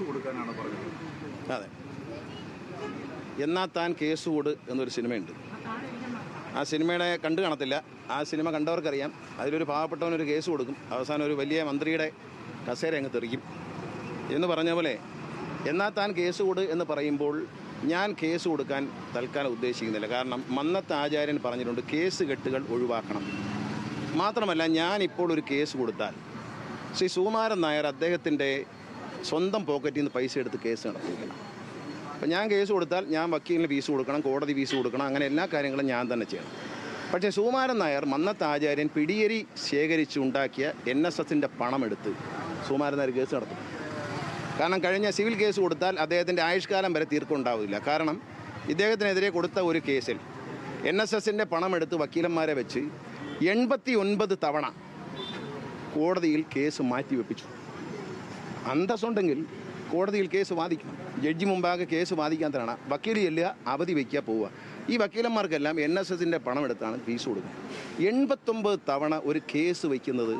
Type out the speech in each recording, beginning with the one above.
Case കൊടുക്കാനാണ് പറഞ്ഞത്. അതെ, എന്നാ താൻ കേസ് കൊടു എന്നൊരു സിനിമയുണ്ട്. ആ സിനിമയുടെ കണ്ടു കാണത്തില്ല. ആ സിനിമ കണ്ടവർക്കറിയാം. അതിലൊരു പാവപ്പെട്ടവനൊരു കേസ് കൊടുക്കും, അവസാനം ഒരു വലിയ മന്ത്രിയുടെ കസേര അങ്ങ് തെറിക്കും എന്ന് പറഞ്ഞ പോലെ എന്നാ താൻ കേസ് കൊടു എന്ന് പറയുമ്പോൾ ഞാൻ കേസ് കൊടുക്കാൻ തൽക്കാലം ഉദ്ദേശിക്കുന്നില്ല. കാരണം മന്നത്ത് ആചാര്യൻ പറഞ്ഞിട്ടുണ്ട് കേസ് കെട്ടുകൾ ഒഴിവാക്കണം. മാത്രമല്ല, ഞാനിപ്പോൾ ഒരു കേസ് കൊടുത്താൽ ശ്രീ സുകുമാരൻ നായർ അദ്ദേഹത്തിൻ്റെ സ്വന്തം പോക്കറ്റിൽ നിന്ന് പൈസ എടുത്ത് കേസ് നടത്തിയിരിക്കണം. അപ്പം ഞാൻ കേസ് കൊടുത്താൽ ഞാൻ വക്കീലിന് ഫീസ് കൊടുക്കണം, കോടതി ഫീസ് കൊടുക്കണം, അങ്ങനെ എല്ലാ കാര്യങ്ങളും ഞാൻ തന്നെ ചെയ്യണം. പക്ഷേ സുകുമാരൻ നായർ മന്നത്ത് ആചാര്യൻ പിടിയേരി ശേഖരിച്ചുണ്ടാക്കിയ NSSൻ്റെ പണമെടുത്ത് സുകുമാരൻ നായർ കേസ് നടത്തും. കാരണം കഴിഞ്ഞ സിവിൽ കേസ് കൊടുത്താൽ അദ്ദേഹത്തിൻ്റെ ആയുഷ്കാലം വരെ തീർക്കുണ്ടാവില്ല. കാരണം ഇദ്ദേഹത്തിനെതിരെ കൊടുത്ത ഒരു കേസിൽ NSSൻ്റെ പണമെടുത്ത് വക്കീലന്മാരെ വെച്ച് 89 തവണ കോടതിയിൽ കേസ് മാറ്റിവെപ്പിച്ചു. അന്തസ്സുണ്ടെങ്കിൽ കോടതിയിൽ കേസ് വാദിക്കണം. ജഡ്ജി മുമ്പാകെ കേസ് വാദിക്കാൻ തരണം. വക്കീൽ ചെല്ലുക, അവധി വയ്ക്കുക, പോവുക. ഈ വക്കീലന്മാർക്കെല്ലാം NSSൻ്റെ പണമെടുത്താണ് ഫീസ് കൊടുക്കുന്നത്. 89 തവണ ഒരു കേസ് വയ്ക്കുന്നത്,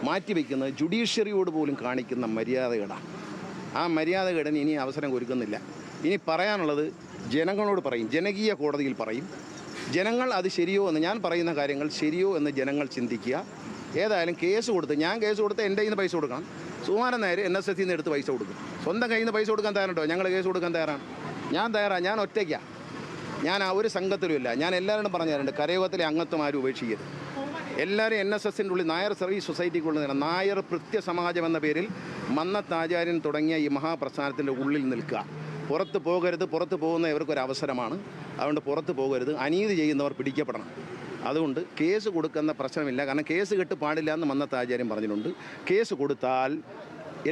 മാറ്റിവെക്കുന്നത് ജുഡീഷ്യറിയോട് പോലും കാണിക്കുന്ന മര്യാദകേടാണ്. ആ മര്യാദകേടിന് ഇനി അവസരം ഒരുക്കുന്നില്ല. ഇനി പറയാനുള്ളത് ജനങ്ങളോട് പറയും, ജനകീയ കോടതിയിൽ പറയും. ജനങ്ങൾ അത് ശരിയോ എന്ന്, ഞാൻ പറയുന്ന കാര്യങ്ങൾ ശരിയോ എന്ന് ജനങ്ങൾ ചിന്തിക്കുക. ഏതായാലും കേസ് കൊടുത്ത്, ഞാൻ കേസ് കൊടുത്ത് എൻ്റെ കയ്യിൽ നിന്ന് പൈസ കൊടുക്കണം. സുകുമാരൻ നായർ NSSൽ നിന്ന് എടുത്ത് പൈസ കൊടുക്കും. സ്വന്തം കയ്യിൽ നിന്ന് പൈസ കൊടുക്കാൻ തയ്യാറുണ്ടോ? ഞങ്ങൾ കേസ് കൊടുക്കാൻ തയ്യാറാണ്. ഞാൻ തയ്യാറാണ്. ഞാൻ ഒറ്റയ്ക്കാണ്. ഞാൻ ആ ഒരു സംഘത്തിലുമില്ല. ഞാൻ എല്ലാവരോടും പറഞ്ഞു തരുന്നുണ്ട്, കരയോഗത്തിലെ അംഗത്വം ആരും ഉപേക്ഷിക്കരുത്. എല്ലാവരും NSSൻ്റെ ഉള്ളിൽ, നായർ സർവീസ് സൊസൈറ്റിക്കുള്ളിൽ നായർ കൃത്യ സമാജം എന്ന പേരിൽ മന്നത്ത് ആചാര്യൻ തുടങ്ങിയ ഈ മഹാപ്രസ്ഥാനത്തിൻ്റെ ഉള്ളിൽ നിൽക്കുക. പുറത്ത് പോകരുത്. പുറത്ത് പോകുന്ന ഇവർക്കൊരു അവസരമാണ്. അതുകൊണ്ട് പുറത്ത് പോകരുത്. അനീതി ചെയ്യുന്നവർ പിടിക്കപ്പെടണം. അതുകൊണ്ട് കേസ് കൊടുക്കുന്ന പ്രശ്നമില്ല. കാരണം കേസ് കെട്ട് പാടില്ല എന്ന് മന്നത്ത് ആചാര്യം പറഞ്ഞിട്ടുണ്ട്. കേസ് കൊടുത്താൽ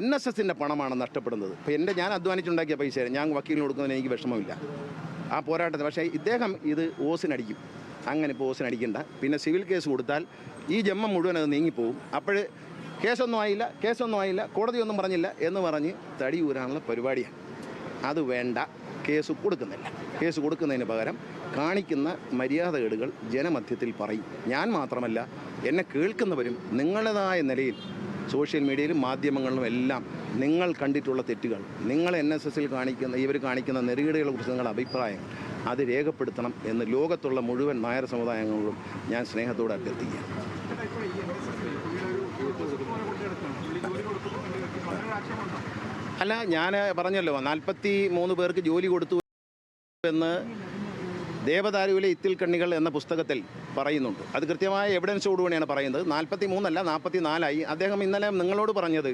NSSൻ്റെ പണമാണ് നഷ്ടപ്പെടുന്നത്. ഇപ്പോൾ ഞാൻ അധ്വാനിച്ചുണ്ടാക്കിയ പൈസ ഞാൻ വക്കീലിന് കൊടുക്കുന്നതിന് എനിക്ക് വിഷമമില്ല ആ പോരാട്ടത്തിൽ. പക്ഷേ ഇദ്ദേഹം ഇത് ഓസിനടിക്കും. അങ്ങനെ ഇപ്പോൾ ഓസിനടിക്കണ്ട. പിന്നെ സിവിൽ കേസ് കൊടുത്താൽ ഈ ജന്മം മുഴുവൻ അത് നീങ്ങിപ്പോവും. അപ്പോൾ കേസൊന്നും ആയില്ല, കോടതിയൊന്നും പറഞ്ഞില്ല എന്ന് പറഞ്ഞ് തടി ഊരാനുള്ള പരിപാടിയാണ്. അത് വേണ്ട. കേസ് കൊടുക്കുന്നില്ല. കേസ് കൊടുക്കുന്നതിന് പകരം കാണിക്കുന്ന മര്യാദകേടുകൾ ജനമധ്യത്തിൽ പറയും. ഞാൻ മാത്രമല്ല, എന്നെ കേൾക്കുന്നവരും നിങ്ങളുടേതായ നിലയിൽ സോഷ്യൽ മീഡിയയിലും മാധ്യമങ്ങളിലും എല്ലാം നിങ്ങൾ കണ്ടിട്ടുള്ള തെറ്റുകൾ, നിങ്ങൾ NSSൽ ഇവർ കാണിക്കുന്ന നെറുകേടുകളെ കുറിച്ച് നിങ്ങളുടെ അഭിപ്രായം അത് രേഖപ്പെടുത്തണം എന്ന് ലോകത്തുള്ള മുഴുവൻ നായർ സമുദായങ്ങളോടും ഞാൻ സ്നേഹത്തോടെ അഭ്യർത്ഥിക്കുക. അല്ല, ഞാൻ പറഞ്ഞല്ലോ 43 പേർക്ക് ജോലി കൊടുത്തു എന്ന് ദേവദാരുവിലെ ഇത്തിൽ കണ്ണികൾ എന്ന പുസ്തകത്തിൽ പറയുന്നുണ്ട്. അത് കൃത്യമായ എവിഡൻസോടുകൂടിയാണ് പറയുന്നത്. 43 അല്ല 44 അദ്ദേഹം ഇന്നലെ നിങ്ങളോട് പറഞ്ഞത്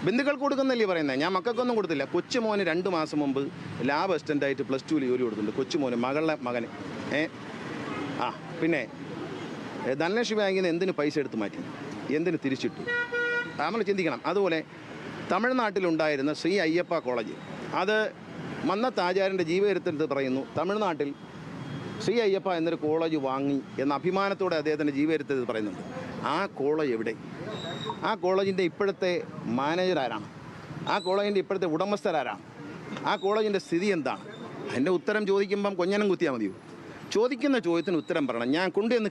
ബന്ധുക്കൾക്ക് കൊടുക്കുന്നല്ലേ പറയുന്നത്. ഞാൻ മക്കൾക്കൊന്നും കൊടുത്തില്ല. കൊച്ചുമോന് 2 മാസം മുമ്പ് ലാബ് അസിസ്റ്റൻ്റായിട്ട് +2 ജോലി കൊടുത്തിട്ടുണ്ട്. കൊച്ചുമോന്, മകളുടെ മകന്. പിന്നെ ധനലക്ഷ്മി ബാങ്കിൽ നിന്ന് എന്തിന് പൈസ എടുത്ത് മാറ്റി, എന്തിന് തിരിച്ചിട്ടു, നമ്മൾ ചിന്തിക്കണം. അതുപോലെ തമിഴ്നാട്ടിലുണ്ടായിരുന്ന ശ്രീ അയ്യപ്പ കോളേജ്, അത് മന്നത്ത് ആചാര്യൻ്റെ ജീവചരിത്രത്തിൽ പറയുന്നു, തമിഴ്നാട്ടിൽ ശ്രീ അയ്യപ്പ എന്നൊരു കോളേജ് വാങ്ങി എന്ന അഭിമാനത്തോടെ അദ്ദേഹത്തിൻ്റെ ജീവചരിത്രത്തിൽ പറയുന്നുണ്ട്. ആ കോളേജ് എവിടെ? ആ കോളേജിൻ്റെ ഇപ്പോഴത്തെ മാനേജർ ആരാണ്? ആ കോളേജിൻ്റെ ഇപ്പോഴത്തെ ഉടമസ്ഥരാരാണ്? ആ കോളേജിൻ്റെ സ്ഥിതി എന്താണ്? അതിൻ്റെ ഉത്തരം ചോദിക്കുമ്പം കൊഞ്ഞനം കുത്തിയാൽ മതിയോ? ചോദിക്കുന്ന ചോദ്യത്തിന് ഉത്തരം പറയണം. ഞാൻ കൊണ്ടുവന്ന്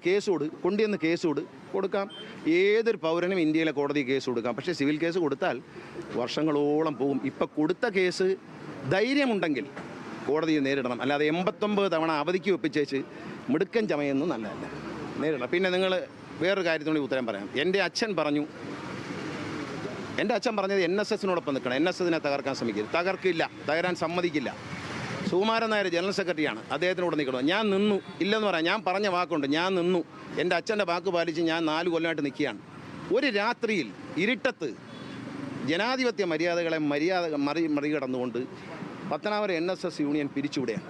കേസ് കൊടുക്കാം. ഏതൊരു പൗരനും ഇന്ത്യയിലെ കോടതി കേസ് കൊടുക്കാം. പക്ഷേ സിവിൽ കേസ് കൊടുത്താൽ വർഷങ്ങളോളം പോകും. ഇപ്പം കൊടുത്ത കേസ് ധൈര്യമുണ്ടെങ്കിൽ കോടതിയെ നേരിടണം. അല്ലാതെ 89 തവണ അവധിക്ക് ഒപ്പിച്ചേച്ച് മിടുക്കൻ ചമയൊന്നും നല്ലതല്ല. നേരിടണം. പിന്നെ നിങ്ങൾ വേറൊരു കാര്യത്തിനോട് ഉത്തരം പറയാം. എൻ്റെ അച്ഛൻ പറഞ്ഞത് NSSനോടൊപ്പം നിൽക്കണം. NSSനെ തകർക്കാൻ ശ്രമിക്കരുത്. തകരാൻ സമ്മതിക്കില്ല. സുകുമാരൻ നായർ ജനറൽ സെക്രട്ടറിയാണ്. അദ്ദേഹത്തിനോട് നിൽക്കണം. ഞാൻ നിന്നു, ഇല്ലെന്ന് പറയാം. ഞാൻ പറഞ്ഞ വാക്കുണ്ട്, ഞാൻ നിന്നു. എൻ്റെ അച്ഛൻ്റെ വാക്ക് പാലിച്ച് ഞാൻ 4 കൊല്ലമായിട്ട് നിൽക്കുകയാണ്. ഒരു രാത്രിയിൽ ഇരുട്ടത്ത് ജനാധിപത്യ മര്യാദകളെ മറികടന്നുകൊണ്ട് പത്തനാപുരം NSS യൂണിയൻ പിരിച്ചുവിടുകയാണ്.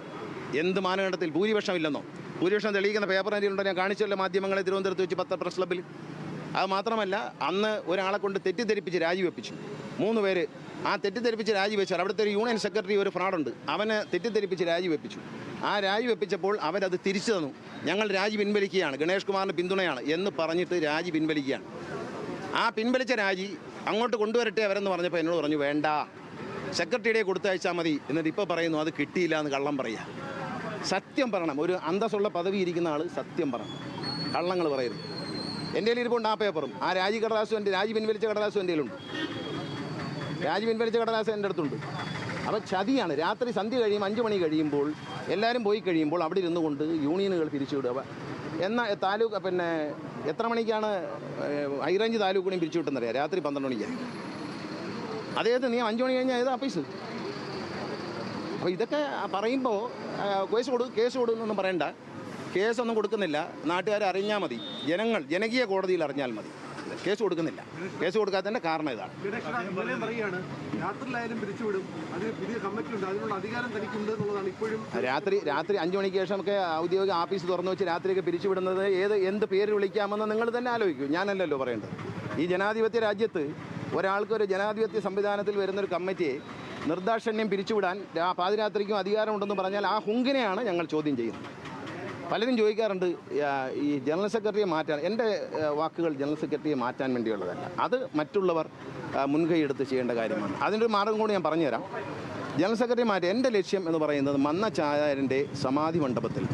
എന്ത് മാനദണ്ഡത്തിൽ? ഭൂരിപക്ഷം ഇല്ലെന്നോ? ഭൂരിപക്ഷം തെളിയിക്കുന്ന പേപ്പർ എന്തെങ്കിലും ഞാൻ കാണിച്ചല്ലോ മാധ്യമങ്ങളെ തിരുവനന്തപുരത്ത് വെച്ച് പ്രസ് അത് മാത്രമല്ല, അന്ന് ഒരാളെ കൊണ്ട് തെറ്റിദ്ധരിപ്പിച്ച് രാജിവെപ്പിച്ചു. 3 പേര് ആ തെറ്റിദ്ധരിപ്പിച്ച് രാജിവെച്ചാൽ അവിടുത്തെ ഒരു യൂണിയൻ സെക്രട്ടറി, ഒരു ഫ്രോഡുണ്ട്, അവനെ തെറ്റിദ്ധരിപ്പിച്ച് രാജിവെപ്പിച്ചു. ആ രാജിവെപ്പിച്ചപ്പോൾ അവരത് തിരിച്ചു തന്നു. ഞങ്ങൾ രാജി പിൻവലിക്കുകയാണ്, ഗണേഷ് കുമാറിന് പിന്തുണയാണ് എന്ന് പറഞ്ഞിട്ട് രാജി പിൻവലിക്കുകയാണ്. ആ പിൻവലിച്ച രാജി അങ്ങോട്ട് കൊണ്ടുവരട്ടെ അവരെന്ന് പറഞ്ഞപ്പോൾ എന്നോട് പറഞ്ഞു, വേണ്ട, സെക്രട്ടറിയുടെ കൊടുത്തയച്ചാൽ മതി. എന്നിട്ട് ഇപ്പോൾ പറയുന്നു അത് കിട്ടിയില്ല എന്ന് കള്ളം പറയുക. സത്യം പറയണം. ഒരു അന്തസ്സുള്ള പദവി ഇരിക്കുന്ന ആൾ സത്യം പറയണം, കള്ളങ്ങൾ പറയരുത്. എൻ്റെ കയ്യിൽ ഇരിപ്പുണ്ട് ആ പേപ്പറും, ആ രാജി പിൻവലിച്ച കടലാസും എൻ്റെ കയ്യിലുണ്ട്. രാജി പിൻവലിച്ച കടലാസ് എൻ്റെ അടുത്തുണ്ട്. അപ്പോൾ ചതിയാണ്. രാത്രി സന്ധ്യ കഴിയും 5 മണി കഴിയുമ്പോൾ എല്ലാവരും പോയി കഴിയുമ്പോൾ അവിടെ ഇരുന്നു കൊണ്ട് യൂണിയനുകൾ പിരിച്ചുവിടുക. എന്നാൽ താലൂക്ക് പിന്നെ എത്ര മണിക്കാണ് ഹൈറേഞ്ച് താലൂക്ക് കൂടിയും പിരിച്ചു വിട്ടെന്നറിയാം? രാത്രി 12 മണിക്കാണ്. അദ്ദേഹത്തിന് നീ 5 മണി കഴിഞ്ഞാൽ ഏത് ഓഫീസ്? അപ്പോൾ ഇതൊക്കെ പറയുമ്പോൾ കേസ് കൊടുക്കുന്നൊന്നും പറയണ്ട. കേസൊന്നും കൊടുക്കുന്നില്ല. നാട്ടുകാരെ അറിഞ്ഞാൽ മതി. ജനകീയ കോടതിയിൽ അറിഞ്ഞാൽ മതി. കേസ് കൊടുക്കുന്നില്ല. കേസ് കൊടുക്കാത്തതിൻ്റെ കാരണം ഇതാണ്. രാത്രി 5 മണിക്ക് ശേഷമൊക്കെ ഔദ്യോഗിക ഓഫീസ് തുറന്നു വെച്ച് രാത്രിയൊക്കെ പിരിച്ചുവിടുന്നത് എന്ത് പേര് വിളിക്കാമെന്ന് നിങ്ങൾ തന്നെ ആലോചിക്കൂ. ഞാനല്ലല്ലോ പറയേണ്ടത്. ഈ ജനാധിപത്യ രാജ്യത്ത് ഒരാൾക്ക് ഒരു ജനാധിപത്യ സംവിധാനത്തിൽ വരുന്നൊരു കമ്മിറ്റിയെ നിർദാക്ഷിണ്യം പിരിച്ചുവിടാൻ പാതിരാത്രിക്കും അധികാരമുണ്ടെന്ന് പറഞ്ഞാൽ ആ ഹുങ്കിനെയാണ് ഞങ്ങൾ ചോദ്യം ചെയ്യുന്നത്. പലരും ചോദിക്കാറുണ്ട് ഈ ജനറൽ സെക്രട്ടറിയെ മാറ്റാൻ. എൻ്റെ വാക്കുകൾ ജനറൽ സെക്രട്ടറിയെ മാറ്റാൻ വേണ്ടിയുള്ളതല്ല. അത് മറ്റുള്ളവർ മുൻകൈ എടുത്ത് ചെയ്യേണ്ട കാര്യമാണ്. അതിൻ്റെ ഒരു മാർഗം കൂടി ഞാൻ പറഞ്ഞുതരാം. ജനറൽ സെക്രട്ടറി മാറ്റാൻ എൻ്റെ ലക്ഷ്യം എന്ന് പറയുന്നത് മന്നച്ചായാരൻ്റെ സമാധി മണ്ഡപത്തിൽ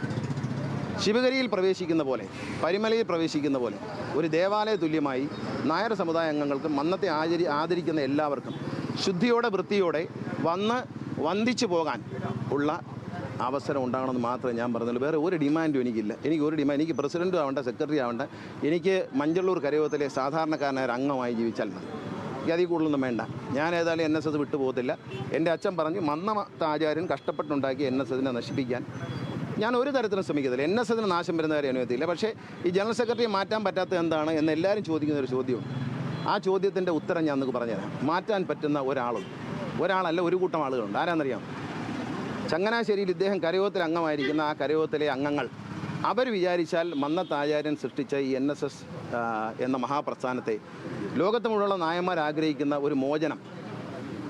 ശിവഗിരിയിൽ പ്രവേശിക്കുന്ന പോലെ, പരിമലയിൽ പ്രവേശിക്കുന്ന പോലെ ഒരു ദേവാലയ തുല്യമായി നായർ സമുദായ അംഗങ്ങൾക്ക് മന്നത്തെ ആദരിക്കുന്ന എല്ലാവർക്കും ശുദ്ധിയോടെ വൃത്തിയോടെ വന്ന് വന്ദിച്ചു പോകാൻ ഉള്ള അവസരം ഉണ്ടാകണമെന്ന് മാത്രമേ ഞാൻ പറഞ്ഞുള്ളൂ. വേറെ ഒരു ഡിമാൻഡും എനിക്കില്ല. എനിക്ക് പ്രസിഡൻറ്റും ആവണ്ട, സെക്രട്ടറി ആവണ്ട. എനിക്ക് മഞ്ചള്ളൂർ കരയോഗത്തിലെ സാധാരണക്കാരനായ അംഗമായി ജീവിച്ചാൽ മതി. എനിക്ക് അതിൽ കൂടുതലൊന്നും വേണ്ട. ഞാൻ ഏതായാലും NSS വിട്ടു പോകത്തില്ല. എൻ്റെ അച്ഛൻ പറഞ്ഞു മന്നത്താചാര്യൻ കഷ്ടപ്പെട്ടുണ്ടാക്കി NSSനെ നശിപ്പിക്കാൻ ഞാൻ ഒരു തരത്തിലും ശ്രമിക്കത്തില്ല. NSSന് നാശം വരുന്ന കാര്യം അനുവദിക്കില്ല. പക്ഷേ ഈ ജനറൽ സെക്രട്ടറിയെ മാറ്റാൻ പറ്റാത്തത് എന്താണ് എന്ന് എല്ലാവരും ചോദിക്കുന്ന ഒരു ചോദ്യമുണ്ട്. ആ ചോദ്യത്തിൻ്റെ ഉത്തരം ഞാൻ നിങ്ങൾക്ക് പറഞ്ഞുതരാം. മാറ്റാൻ പറ്റുന്ന ഒരാളല്ല, ഒരു കൂട്ടം ആളുകളുണ്ട്. ആരാന്നറിയാം? ചങ്ങനാശ്ശേരിയിൽ ഇദ്ദേഹം കരയോഗത്തിൽ അംഗമായിരിക്കുന്ന ആ കരയോഗത്തിലെ അംഗങ്ങൾ അവർ വിചാരിച്ചാൽ മന്നത്താചാര്യൻ സൃഷ്ടിച്ച ഈ NSS എന്ന മഹാപ്രസ്ഥാനത്തെ ലോകത്ത് മുഴുവനുള്ള നായന്മാർ ആഗ്രഹിക്കുന്ന ഒരു മോചനം,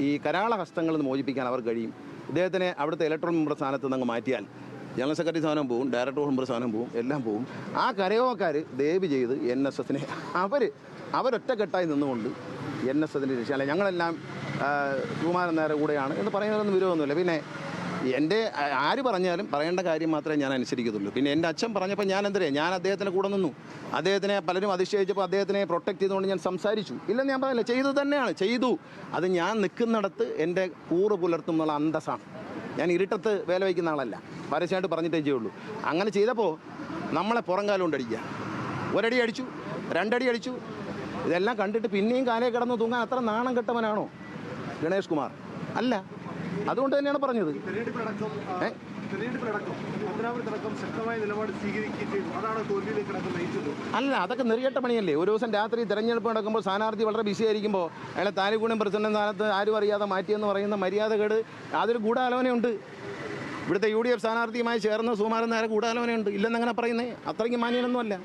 ഈ കരാള ഹസ്തങ്ങളിൽ നിന്ന് മോചിപ്പിക്കാൻ അവർ കഴിയും. ഇദ്ദേഹത്തിനെ അവിടുത്തെ ഇലക്ട്രൽ മെമ്പർ സ്ഥാനത്ത് നിന്ന് മാറ്റിയാൽ ജനറൽ സെക്രട്ടറി സ്ഥാനം പോവും, ഡയറക്ടർ മെമ്പർ സ്ഥാനം പോവും, എല്ലാം പോവും. ആ കരയോഗക്കാർ ദയവ് ചെയ്ത് NSSനെ അവരൊറ്റക്കെട്ടായി നിന്നുകൊണ്ട് NSSൻ്റെ രക്ഷ അല്ല ഞങ്ങളെല്ലാം കുമാരൻ നായരുടെ കൂടെയാണ് എന്ന് പറയുന്നതൊന്നും വിരോധമൊന്നുമില്ല. പിന്നെ എൻ്റെ ആര് പറഞ്ഞാലും പറയേണ്ട കാര്യം മാത്രമേ ഞാൻ അനുസരിക്കത്തുള്ളൂ. പിന്നെ എൻ്റെ അച്ഛൻ പറഞ്ഞപ്പോൾ ഞാൻ ഞാൻ അദ്ദേഹത്തിന് കൂടെ നിന്നു. അദ്ദേഹത്തിനെ പലരും അതിശയിച്ചപ്പോൾ അദ്ദേഹത്തിനെ പ്രൊട്ടക്റ്റ് ചെയ്തുകൊണ്ട് ഞാൻ സംസാരിച്ചു. ഇല്ലെന്ന് ഞാൻ പറഞ്ഞില്ല, ചെയ്തു തന്നെയാണ് ചെയ്തു. അത് ഞാൻ നിൽക്കുന്നിടത്ത് എൻ്റെ കൂറ് പുലർത്തും എന്നുള്ള അന്തസ്സാണ്. ഞാൻ ഇരുട്ടത്ത് വേല വയ്ക്കുന്ന ആളല്ല. പരസ്യമായിട്ട് പറഞ്ഞിട്ടേ ചെയ്യുള്ളൂ. അങ്ങനെ ചെയ്തപ്പോൾ നമ്മളെ പുറംകാലം കൊണ്ടടിക്കുക. ഒരടി അടിച്ചു, 2 അടി അടിച്ചു. ഇതെല്ലാം കണ്ടിട്ട് പിന്നെയും കാലേ കിടന്ന് തൂങ്ങാൻ അത്ര നാണം കെട്ടവനാണോ ഗണേഷ് കുമാർ? അല്ല. അതുകൊണ്ട് തന്നെയാണ് പറഞ്ഞത്. അല്ല, അതൊക്കെ നെറികെട്ട പണിയല്ലേ. ഒരു ദിവസം രാത്രി തെരഞ്ഞെടുപ്പ് നടക്കുമ്പോൾ സ്ഥാനാർത്ഥി വളരെ ബിസി ആയിരിക്കുമ്പോൾ അയാളെ താലൂക്ക് പ്രസിഡന്റ് സ്ഥാനത്ത് ആരും അറിയാതെ മാറ്റിയെന്ന് പറയുന്ന മര്യാദകേട്, അതൊരു ഗൂഢാലോചനയുണ്ട്. ഇവിടുത്തെ UDF സ്ഥാനാർത്ഥിയുമായി ചേർന്ന് സുകുമാരൻ നായർ ഗൂഢാലോചനയുണ്ട്. ഇല്ലെന്നങ്ങനെ പറയുന്നത് അത്രയ്ക്ക് മാന്യനൊന്നുമല്ല.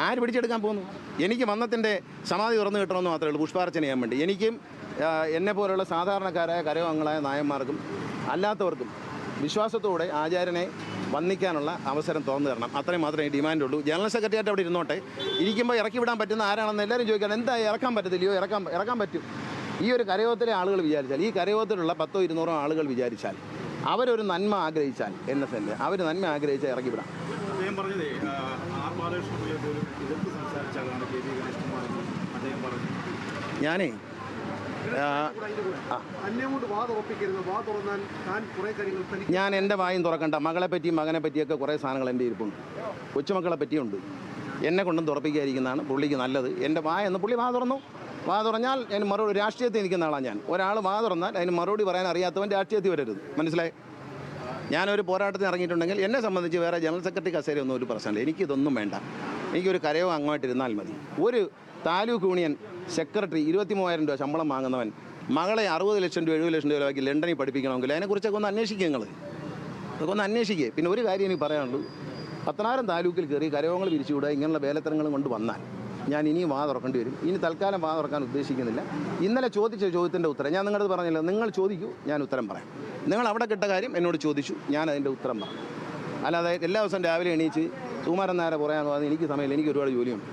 ആര് പിടിച്ചെടുക്കാൻ പോകുന്നു? എനിക്ക് മന്നത്തിൻ്റെ സമാധി തുറന്നു കിട്ടണമെന്ന് മാത്രമേ ഉള്ളൂ, പുഷ്പാർച്ചന ചെയ്യാൻ വേണ്ടി. എനിക്കും എന്നെ പോലുള്ള സാധാരണക്കാരായ കരയോഗങ്ങളായ നായന്മാർക്കും അല്ലാത്തവർക്കും വിശ്വാസത്തോടെ ആചാര്യനെ വന്ദിക്കാനുള്ള അവസരം തുറന്നു തരണം. അത്രയും മാത്രമേ ഡിമാൻഡുള്ളൂ. ജനറൽ സെക്രട്ടറി ആയിട്ട് അവിടെ ഇരുന്നോട്ടെ. ഇരിക്കുമ്പോൾ ഇറക്കി വിടാൻ പറ്റുന്ന ആരാണെന്ന് എല്ലാവരും ചോദിക്കണം. എന്താ ഇറക്കാൻ പറ്റത്തില്ലയോ? ഇറക്കാൻ പറ്റും. ഈ ഒരു കരയോഗത്തിലെ ആളുകൾ വിചാരിച്ചാൽ, ഈ കരയോഗത്തിലുള്ള 100-200 ആളുകൾ വിചാരിച്ചാൽ, അവരൊരു നന്മ ആഗ്രഹിച്ചാൽ NSSൻ്റെ അവർ നന്മ ആഗ്രഹിച്ചാൽ ഇറക്കി വിടാം. ഞാനേ ഞാൻ എൻ്റെ വായും തുറക്കണ്ട. മകളെ പറ്റിയും മകനെ പറ്റിയൊക്കെ കുറേ സാധനങ്ങൾ എൻ്റെ ഇരിപ്പുണ്ട്. കൊച്ചുമക്കളെ പറ്റിയുണ്ട്. എന്നെ കൊണ്ടും തുറപ്പിക്കാതിരിക്കുന്നതാണ് പുള്ളിക്ക് നല്ലത്. എൻ്റെ വായെന്ന് പുള്ളി വാ തുറഞ്ഞാൽ അതിന് മറുപടി. രാഷ്ട്രീയത്തിൽ നിൽക്കുന്ന ആളാണ് ഞാൻ. ഒരാൾ വാ തുറന്നാൽ അതിന് മറുപടി പറയാൻ അറിയാത്തവൻ രാഷ്ട്രീയത്തിൽ വരരുത്. മനസ്സിലായി? ഞാനൊരു പോരാട്ടത്തിന് ഇറങ്ങിയിട്ടുണ്ടെങ്കിൽ എന്നെ സംബന്ധിച്ച് വേറെ ജനറൽ സെക്രട്ടറി കസേരയൊന്നും ഒരു പ്രശ്നമില്ല. എനിക്കിതൊന്നും വേണ്ട. എനിക്കൊരു കരയോഗം അങ്ങോട്ടിരുന്നാൽ മതി. ഒരു താലൂക്ക് യൂണിയൻ സെക്രട്ടറി 23,000 രൂപ ശമ്പളം വാങ്ങുന്നവൻ മകളെ 60 ലക്ഷം രൂപ 70 ലക്ഷം രൂപയ്ക്ക് ലണ്ടനിൽ പഠിപ്പിക്കണമെങ്കിൽ അതിനെക്കുറിച്ചൊക്കെ ഒന്ന് അന്വേഷിക്കുക. അതൊക്കെ ഒന്ന് അന്വേഷിക്കുക. പിന്നെ ഒരു കാര്യം എനിക്ക് പറയാനുള്ളൂ. പത്തനാപുരം താലൂക്കിൽ കയറി കരയോഗങ്ങൾ പിരിച്ചുവിടുക, ഇങ്ങനെയുള്ള വേലത്തരങ്ങളും കൊണ്ട് വന്നാൽ ഞാൻ ഇനിയും വാ തുറക്കേണ്ടി വരും. ഇനി തൽക്കാലം വാ തുറക്കാൻ ഉദ്ദേശിക്കുന്നില്ല. ഇന്നലെ ചോദിച്ച ചോദ്യത്തിൻ്റെ ഉത്തരം ഞാൻ നിങ്ങളത് പറഞ്ഞില്ല. നിങ്ങൾ ചോദിക്കൂ, ഞാൻ ഉത്തരം പറയാം. നിങ്ങൾ അവിടെ കിട്ട കാര്യം എന്നോട് ചോദിച്ചു, ഞാൻ അതിൻ്റെ ഉത്തരം പറഞ്ഞു. അല്ലാതെ എല്ലാ ദിവസവും രാവിലെ എണീച്ച് സുകുമാരൻ നായരെ പറയാൻ പറഞ്ഞാൽ എനിക്ക് സമയമില്ല. എനിക്ക് ഒരുപാട് ജോലിയുണ്ട്,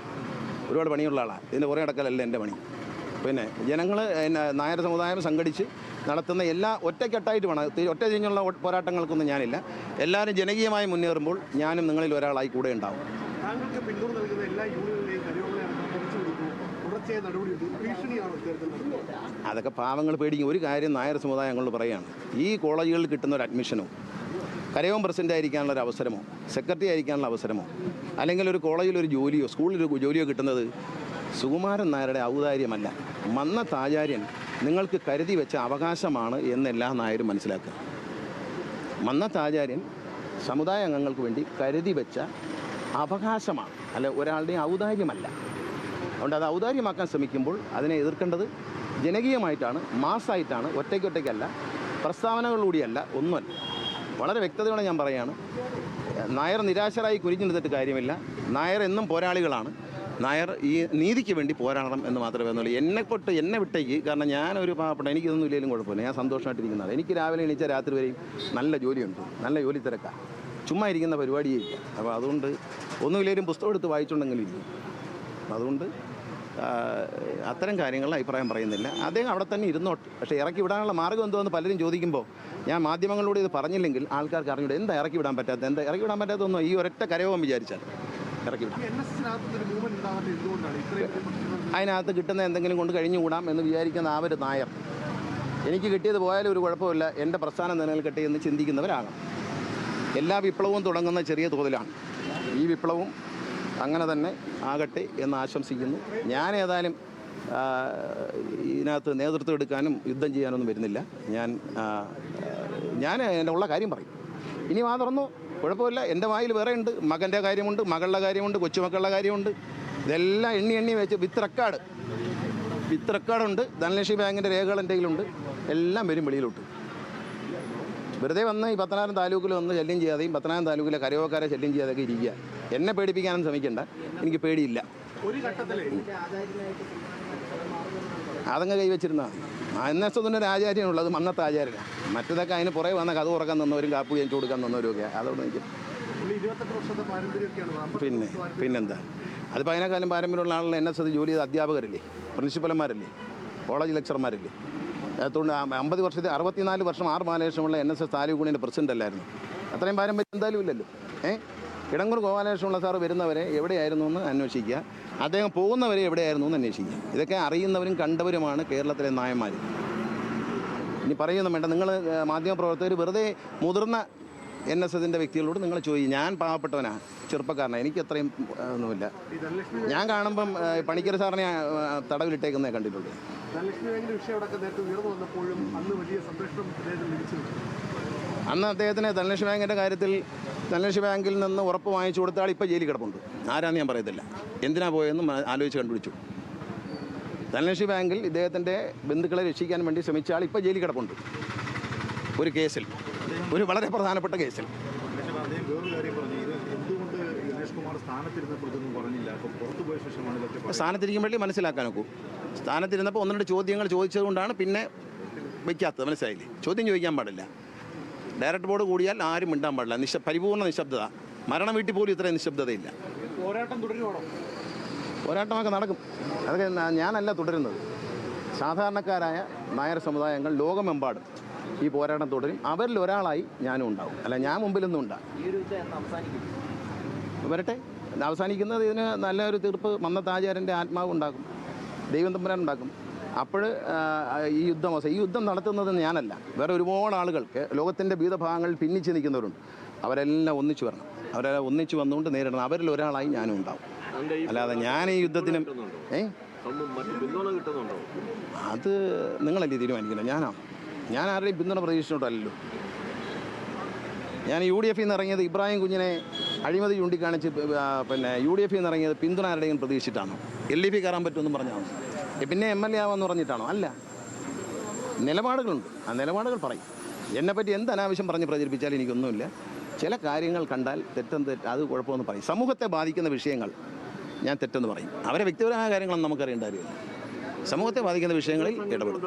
ഒരുപാട് പണിയുള്ള ആളാണ്. ഇതിൻ്റെ കുറേ അടക്കലല്ല എൻ്റെ പണി. പിന്നെ ജനങ്ങൾ നായർ സമുദായം സംഘടിച്ച് നടത്തുന്ന എല്ലാ ഒറ്റക്കെട്ടായിട്ട് വേണം. ഒറ്റ തിരിഞ്ഞുള്ള പോരാട്ടങ്ങൾക്കൊന്നും ഞാനില്ല. എല്ലാവരും ജനകീയമായി മുന്നേറുമ്പോൾ ഞാനും നിങ്ങളിൽ ഒരാളായി കൂടെ ഉണ്ടാവും. അതൊക്കെ പാവങ്ങൾ പേടിക്കും. ഒരു കാര്യം നായർ സമുദായങ്ങളോട് പറയുകയാണ്, ഈ കോളേജുകളിൽ കിട്ടുന്ന ഒരു അഡ്മിഷനോ, കരയോം പ്രസിഡൻ്റ് ആയിരിക്കാനുള്ള ഒരു അവസരമോ, സെക്രട്ടറി ആയിരിക്കാനുള്ള അവസരമോ, അല്ലെങ്കിൽ ഒരു കോളേജിൽ ഒരു ജോലിയോ സ്കൂളിലൊരു ജോലിയോ കിട്ടുന്നത് സുകുമാരൻ നായരുടെ ഔദാര്യമല്ല, മന്നത്ത് ആചാര്യൻ നിങ്ങൾക്ക് കരുതി വെച്ച അവകാശമാണ് എന്നെല്ലാ നായരും മനസ്സിലാക്കുക. മന്നത്ത് ആചാര്യൻ സമുദായ അംഗങ്ങൾക്ക് വേണ്ടി കരുതി വെച്ച അവകാശമാണ്, അല്ല ഒരാളുടെയും ഔദാര്യമല്ല. അതുകൊണ്ട് അത് ഔദാര്യമാക്കാൻ ശ്രമിക്കുമ്പോൾ അതിനെ എതിർക്കേണ്ടത് ജനകീയമായിട്ടാണ്, മാസ്സായിട്ടാണ്, ഒറ്റയ്ക്കൊറ്റയ്ക്കല്ല, പ്രസ്താവനകളിലൂടെയല്ല, ഒന്നുമല്ല. വളരെ വ്യക്തതയോടെ ഞാൻ പറയുകയാണ്, നായർ നിരാശരായി കുനിഞ്ഞു നിന്നിട്ട് കാര്യമില്ല. നായർ എന്നും പോരാളികളാണ്. നായർ ഈ നീതിക്ക് വേണ്ടി പോരാടണം എന്ന് മാത്രമേ എന്നുള്ളൂ. എന്നെ വിട്ടേക്ക്, കാരണം ഞാനൊരു പാവപ്പെട്ട, എനിക്കിതൊന്നും ഇല്ലെങ്കിലും കുഴപ്പമില്ല, ഞാൻ സന്തോഷമായിട്ടിരിക്കുന്നതാണ്. എനിക്ക് രാവിലെ എണീച്ച രാത്രി വരെയും നല്ല ജോലിയുണ്ട്, നല്ല ജോലി തിരക്കാം, ചുമ്മാ ഇരിക്കുന്ന പരിപാടിയില്ല. അപ്പോൾ അതുകൊണ്ട് ഒന്നുമില്ലേലും പുസ്തകം എടുത്ത് വായിച്ചുകൊണ്ടെങ്കിലും ഇരിക്കും. അതുകൊണ്ട് അത്തരം കാര്യങ്ങളിൽ അഭിപ്രായം പറയുന്നില്ല. അദ്ദേഹം അവിടെ തന്നെ ഇരുന്നോട്ട്. പക്ഷേ ഇറക്കി വിടാനുള്ള മാർഗ്ഗം എന്തോന്ന് പലരും ചോദിക്കുമ്പോൾ ഞാൻ മാധ്യമങ്ങളിലൂടെ ഇത് പറഞ്ഞില്ലെങ്കിൽ ആൾക്കാർക്ക് അറിഞ്ഞൂടെ എന്താ ഇറക്കി വിടാൻ പറ്റാത്ത, എന്താ ഇറക്കി വിടാൻ പറ്റാത്തതൊന്നും ഈ ഒരൊറ്റ കരയോം വിചാരിച്ചാൽ ഇറക്കി വിടാം. അതിനകത്ത് കിട്ടുന്ന എന്തെങ്കിലും കൊണ്ട് കഴിഞ്ഞുകൂടാം എന്ന് വിചാരിക്കുന്ന ആ ഒരു നായർ, എനിക്ക് കിട്ടിയത് പോയാലും ഒരു കുഴപ്പമില്ല, എൻ്റെ പ്രസ്ഥാനം നിലനിൽക്കട്ടെ എന്ന് ചിന്തിക്കുന്നവരാകണം. എല്ലാ വിപ്ലവവും തുടങ്ങുന്ന ചെറിയ തോതിലാണ്. ഈ വിപ്ലവം അങ്ങനെ തന്നെ ആകട്ടെ എന്ന് ആശംസിക്കുന്നു. ഞാൻ ഏതായാലും ഇതിനകത്ത് നേതൃത്വം എടുക്കാനും യുദ്ധം ചെയ്യാനൊന്നും വരുന്നില്ല. ഞാൻ എൻ്റെ ഉള്ള കാര്യം പറയും. ഇനി വാ തുറന്നു, കുഴപ്പമില്ല. എൻ്റെ വായിൽ വേറെ ഉണ്ട്, മകൻ്റെ കാര്യമുണ്ട്, മകളുടെ കാര്യമുണ്ട്, കൊച്ചുമക്കളുടെ കാര്യമുണ്ട്. ഇതെല്ലാം എണ്ണി വെച്ച് വിത്ത് റെക്കോർഡുണ്ട്. ധനലക്ഷ്മി ബാങ്കിൻ്റെ രേഖകൾ എൻ്റെ കയ്യിലുണ്ട്. എല്ലാം വരും വെളിയിലോട്ട്. വെറുതെ വന്ന് ഈ പത്തനാപുരം താലൂക്കിൽ വന്ന് ശല്യം ചെയ്യാതെയും പത്തനാപുരം താലൂക്കിലെ കരയോക്കാരെ ശല്യം ചെയ്യാതെയൊക്കെ ഇരിക്കുക. എന്നെ പേടിപ്പിക്കാനും ശ്രമിക്കേണ്ട, എനിക്ക് പേടിയില്ല. അതങ്ങ് കൈവച്ചിരുന്നാൽ NSSൻ്റെ ഒരു ആചാര്യനുള്ളത് മന്നത്ത് ആചാര്യനാണ്. മറ്റതൊക്കെ അതിന് പുറകെ വന്ന കഥ തുറക്കാൻ തന്നവരും കാപ്പി കഴിച്ചു കൊടുക്കാൻ തന്നവരും ഒക്കെ. അതുകൊണ്ട് എനിക്ക് പിന്നെന്താ, അതിപ്പോൾ അതിനേക്കാളും പാരമ്പര്യമുള്ള ആളുകൾ NSS ജോലി ചെയ്ത അധ്യാപകരല്ലേ, പ്രിൻസിപ്പൽമാരല്ലേ, കോളേജ് ലെക്ചർമാരല്ലേ. 64 വർഷം 6 മാലലക്ഷമുള്ള NSS താലൂക്ക് യൂണിയൻ്റെ പ്രസിഡൻ്റ് അല്ലായിരുന്നു. അത്രയും പാരമ്പര്യം എന്തായാലും ഇല്ലല്ലോ. കിടങ്ങൂർ ഗോപാലകൃഷ്ണപിള്ള സാറ് വരുന്നവരെ എവിടെയായിരുന്നു എന്ന് അന്വേഷിക്കുക, അദ്ദേഹം പോകുന്നവരെ എവിടെയായിരുന്നു എന്ന് അന്വേഷിക്കുക. ഇതൊക്കെ അറിയുന്നവരും കണ്ടവരുമാണ് കേരളത്തിലെ നായന്മാർ. ഇനി പറയുന്നു വേണ്ട, നിങ്ങൾ മാധ്യമപ്രവർത്തകർ വെറുതെ മുതിർന്ന NSSൻ്റെ വ്യക്തികളോട് നിങ്ങൾ ചോദിക്കും. ഞാൻ പാവപ്പെട്ടവനാണ്, ചെറുപ്പക്കാരനാണ്, എനിക്ക് അത്രയും ഒന്നുമില്ല. ഞാൻ കാണുമ്പം പണിക്കർ സാറിനെ തടവിലിട്ടേക്കുന്നേ കണ്ടിട്ടുണ്ട്. അന്ന് അദ്ദേഹത്തിന് ധനലക്ഷ്മി ബാങ്കിൻ്റെ കാര്യത്തിൽ ധനലക്ഷ്മി ബാങ്കിൽ നിന്ന് ഉറപ്പ് വാങ്ങിച്ചു കൊടുത്ത ആൾ ഇപ്പോൾ ജയിലിൽ കിടപ്പുണ്ട്. ആരാന്ന് ഞാൻ പറയത്തില്ല, എന്തിനാ പോയെന്നും ആലോചിച്ച് കണ്ടുപിടിച്ചു. ധനലക്ഷ്മി ബാങ്കിൽ ഇദ്ദേഹത്തിൻ്റെ ബന്ധുക്കളെ രക്ഷിക്കാൻ വേണ്ടി ശ്രമിച്ച ആൾ ഇപ്പോൾ ജയിലിൽ കിടപ്പുണ്ട്. ഒരു കേസിൽ, ഒരു വളരെ പ്രധാനപ്പെട്ട കേസിൽ. സ്ഥാനത്തിരിക്കുമ്പോഴേ മനസ്സിലാക്കാൻ നോക്കൂ. സ്ഥാനത്തിരുന്നപ്പോൾ 1-2 ചോദ്യങ്ങൾ ചോദിച്ചതുകൊണ്ടാണ് പിന്നെ വയ്ക്കാത്തത്. മനസ്സിലായില്ലേ? ചോദ്യം ചോദിക്കാൻ പാടില്ല. ഡയറക്ടർ ബോർഡ് കൂടിയാൽ ആരും മിണ്ടാൻ പാടില്ല. പരിപൂർണ്ണ നിശബ്ദത. മരണ വീട്ടിൽ പോലും ഇത്രയും നിശബ്ദതയില്ല. പോരാട്ടമൊക്കെ നടക്കും. അതൊക്കെ ഞാനല്ല തുടരുന്നത്. സാധാരണക്കാരായ നായർ സമുദായങ്ങൾ ലോകമെമ്പാടും ഈ പോരാട്ടം തുടരും. അവരിൽ ഒരാളായി ഞാനും ഉണ്ടാവും. അല്ല, ഞാൻ മുമ്പിലൊന്നും ഉണ്ടാകും. വരട്ടെ. അവസാനിക്കുന്നത് ഇതിന് നല്ലൊരു തീർപ്പ് മന്നത്ത് ആചാര്യൻ്റെ ആത്മാവ് ഉണ്ടാക്കും, ദൈവം തമ്പുരാൻ ഉണ്ടാക്കും. അപ്പോൾ ഈ യുദ്ധം നടത്തുന്നത് ഞാനല്ല, വേറെ ഒരുപാട് ആളുകൾക്ക് ലോകത്തിൻ്റെ വിവിധ ഭാഗങ്ങളിൽ ഭിന്നിച്ച് നിൽക്കുന്നവരുണ്ട്. അവരെല്ലാം ഒന്നിച്ചു വരണം. അവരെല്ലാം ഒന്നിച്ചു വന്നുകൊണ്ട് നേരിടണം. അവരിൽ ഒരാളായി ഞാനും ഉണ്ടാവും. അല്ലാതെ ഞാൻ ഈ യുദ്ധത്തിനും അത് നിങ്ങളല്ലേ തീരുമാനിക്കുന്നത്. ഞാൻ ആരുടെയും പിന്തുണ പ്രതീക്ഷിച്ചിട്ടല്ലോ. ഞാൻ UDF നിന്ന് ഇറങ്ങിയത് ഇബ്രാഹിം കുഞ്ഞിനെ അഴിമതി ചൂണ്ടിക്കാണിച്ച് UDF നിന്ന് ഇറങ്ങിയത് പിന്തുണ ആരുടെയും പ്രതീക്ഷിച്ചിട്ടാണോ? LDP കയറാൻ പറ്റുമെന്നും പറഞ്ഞാണോ? പിന്നെ MLA ആവാമെന്ന് പറഞ്ഞിട്ടാണോ? അല്ല, നിലപാടുകളുണ്ട്. ആ നിലപാടുകൾ പറയും. എന്നെപ്പറ്റി എന്ത് അനാവശ്യം പറഞ്ഞ് പ്രചരിപ്പിച്ചാലും എനിക്കൊന്നുമില്ല. ചില കാര്യങ്ങൾ കണ്ടാൽ അത് കുഴപ്പമെന്ന് പറയും. സമൂഹത്തെ ബാധിക്കുന്ന വിഷയങ്ങൾ ഞാൻ തെറ്റെന്ന് പറയും. അവരെ വ്യക്തിപരമായ കാര്യങ്ങളൊന്നും നമുക്കറിയേണ്ട കാര്യമില്ല. സമൂഹത്തെ ബാധിക്കുന്ന വിഷയങ്ങളിൽ ഇടപെടും.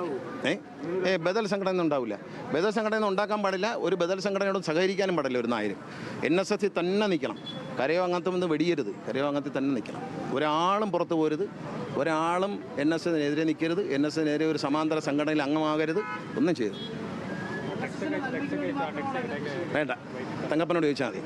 ബദൽ സംഘടന ഉണ്ടാവില്ല. ബദൽ സംഘടന ഉണ്ടാക്കാൻ പാടില്ല. ഒരു ബദൽ സംഘടനയോട് സഹകരിക്കാനും പാടില്ല. ഒരു നായരും NSS തന്നെ നിൽക്കണം. കരയോ അങ്ങനത്തെ ഒന്നും വെടിയരുത്. കരയോ അങ്ങനത്തെ തന്നെ നിൽക്കണം. ഒരാളും പുറത്തു പോരുത്. ഒരാളും NSSനെതിരെ നിൽക്കരുത്. NSSനെതിരെ ഒരു സമാന്തര സംഘടനയിൽ അംഗമാകരുത്. ഒന്നും ചെയ്തു വേണ്ട. തങ്കപ്പനോട് ചോദിച്ചാൽ മതി.